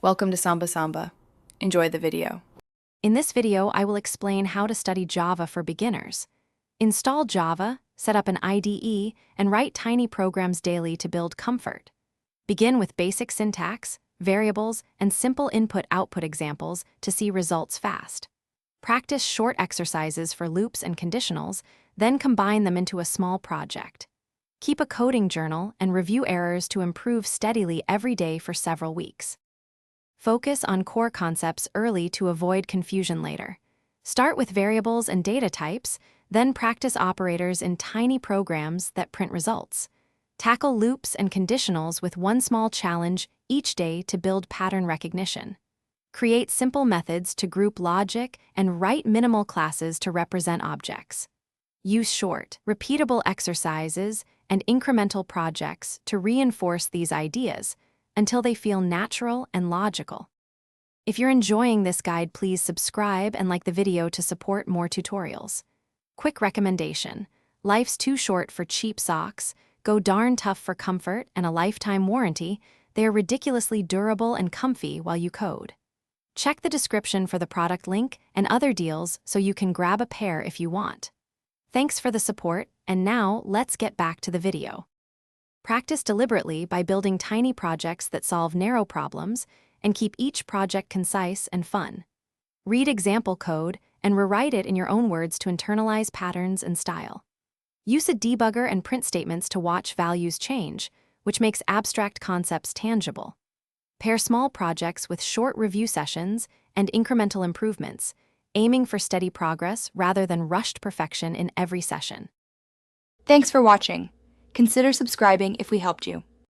Welcome to Samba Samba. Enjoy the video. In this video, I will explain how to study Java for beginners. Install Java, set up an IDE, and write tiny programs daily to build comfort. Begin with basic syntax, variables, and simple input-output examples to see results fast. Practice short exercises for loops and conditionals, then combine them into a small project. Keep a coding journal and review errors to improve steadily every day for several weeks. Focus on core concepts early to avoid confusion later. Start with variables and data types, then practice operators in tiny programs that print results. Tackle loops and conditionals with one small challenge each day to build pattern recognition. Create simple methods to group logic and write minimal classes to represent objects. Use short, repeatable exercises and incremental projects to reinforce these ideas until they feel natural and logical. If you're enjoying this guide, please subscribe and like the video to support more tutorials. Quick recommendation: life's too short for cheap socks, go darn tough for comfort and a lifetime warranty. They are ridiculously durable and comfy while you code. Check the description for the product link and other deals so you can grab a pair if you want. Thanks for the support, and now let's get back to the video. Practice deliberately by building tiny projects that solve narrow problems and keep each project concise and fun. Read example code and rewrite it in your own words to internalize patterns and style. Use a debugger and print statements to watch values change, which makes abstract concepts tangible. Pair small projects with short review sessions and incremental improvements, aiming for steady progress rather than rushed perfection in every session. Thanks for watching. Consider subscribing if we helped you.